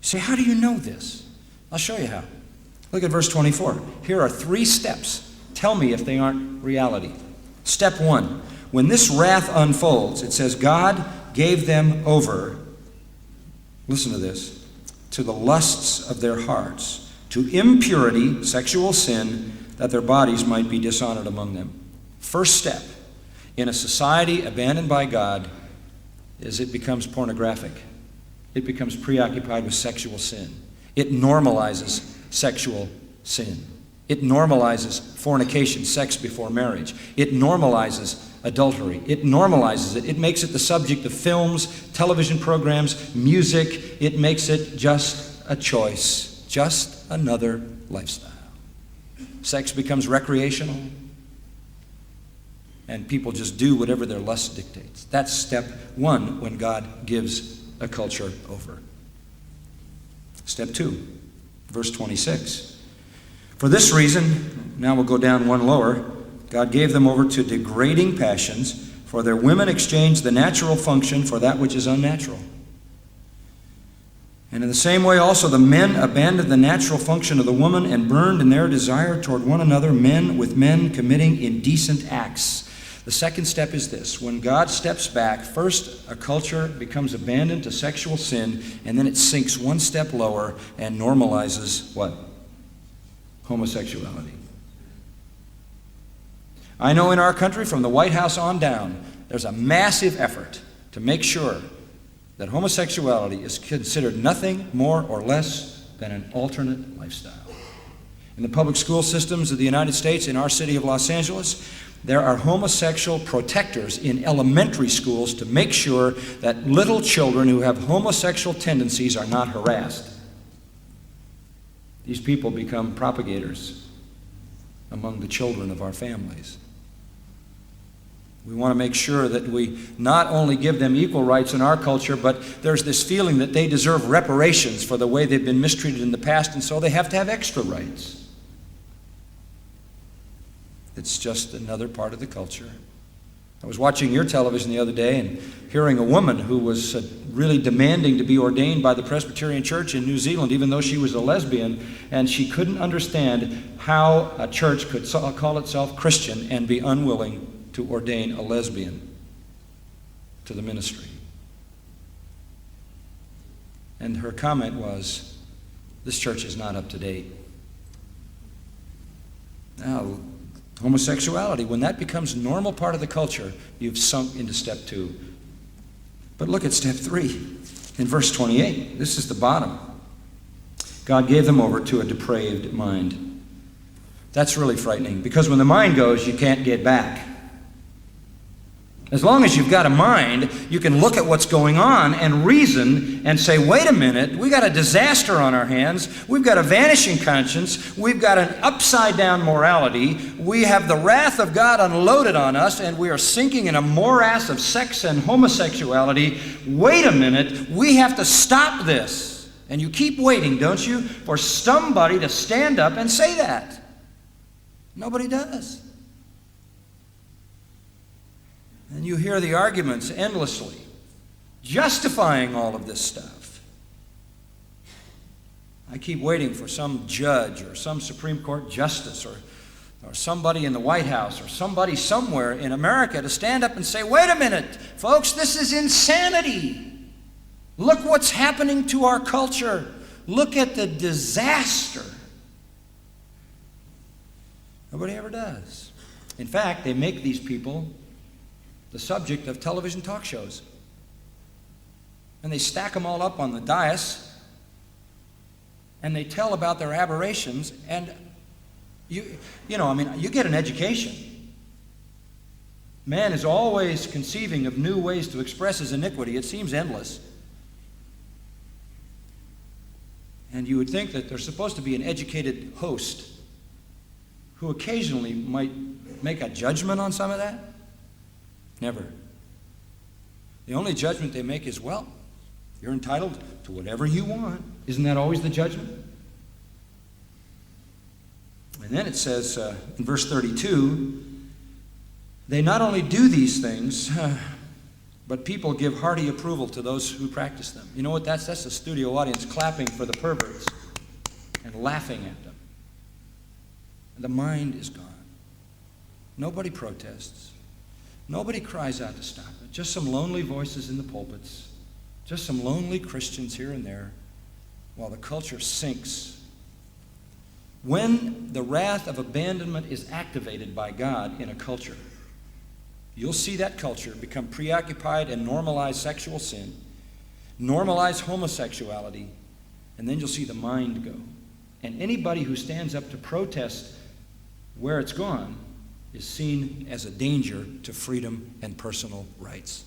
say, how do you know this? I'll show you how. Look at verse 24. Here are 3 steps. Tell me if they aren't reality. Step 1. When this wrath unfolds, it says, God gave them over, listen to this, to the lusts of their hearts, to impurity, sexual sin, that their bodies might be dishonored among them. First step in a society abandoned by God is it becomes pornographic. It becomes preoccupied with sexual sin. It normalizes sexual sin. It normalizes fornication, sex before marriage. It normalizes adultery. It normalizes it. It makes it the subject of films, television programs, music. It makes it just a choice, just another lifestyle. Sex becomes recreational, and people just do whatever their lust dictates. That's step 1 when God gives a culture over. Step 2, verse 26. For this reason, now we'll go down one lower, God gave them over to degrading passions, for their women exchanged the natural function for that which is unnatural. And in the same way also the men abandoned the natural function of the woman and burned in their desire toward one another, men with men committing indecent acts. The second step is this. When God steps back, first a culture becomes abandoned to sexual sin, and then it sinks one step lower and normalizes what? Homosexuality. I know in our country, from the White House on down, there's a massive effort to make sure that homosexuality is considered nothing more or less than an alternate lifestyle. In the public school systems of the United States, in our city of Los Angeles, there are homosexual protectors in elementary schools to make sure that little children who have homosexual tendencies are not harassed. These people become propagators among the children of our families. We want to make sure that we not only give them equal rights in our culture, but there's this feeling that they deserve reparations for the way they've been mistreated in the past, and so they have to have extra rights. It's just another part of the culture. I was watching your television the other day and hearing a woman who was really demanding to be ordained by the Presbyterian Church in New Zealand, even though she was a lesbian, and she couldn't understand how a church could call itself Christian and be unwilling to ordain a lesbian to the ministry. And her comment was, this church is not up to date. Now, homosexuality, when that becomes a normal part of the culture, you've sunk into step 2. But look at step 3 in verse 28. This is the bottom. God gave them over to a depraved mind. That's really frightening, because when the mind goes, you can't get back. As long as you've got a mind, you can look at what's going on and reason and say, wait a minute, we got a disaster on our hands. We've got a vanishing conscience. We've got an upside-down morality. We have the wrath of God unloaded on us, and we are sinking in a morass of sex and homosexuality. Wait a minute, we have to stop this. And you keep waiting, don't you, for somebody to stand up and say that. Nobody does. And you hear the arguments endlessly, justifying all of this stuff. I keep waiting for some judge or some Supreme Court justice or somebody in the White House or somebody somewhere in America to stand up and say, wait a minute, folks, this is insanity. Look what's happening to our culture. Look at the disaster. Nobody ever does. In fact, they make these people the subject of television talk shows. And they stack them all up on the dais, and they tell about their aberrations, and you get an education. Man is always conceiving of new ways to express his iniquity. It seems endless. And you would think that there's supposed to be an educated host who occasionally might make a judgment on some of that. Never. The only judgment they make is, well, you're entitled to whatever you want. Isn't that always the judgment? And then it says in verse 32, they not only do these things, But people give hearty approval to those who practice them. You know what that's? That's the studio audience clapping for the perverts and laughing at them. And the mind is gone. Nobody protests. Nobody cries out to stop it. Just some lonely voices in the pulpits. Just some lonely Christians here and there while the culture sinks. When the wrath of abandonment is activated by God in a culture, you'll see that culture become preoccupied and normalize sexual sin, normalize homosexuality, and then you'll see the mind go. And anybody who stands up to protest where it's gone is seen as a danger to freedom and personal rights.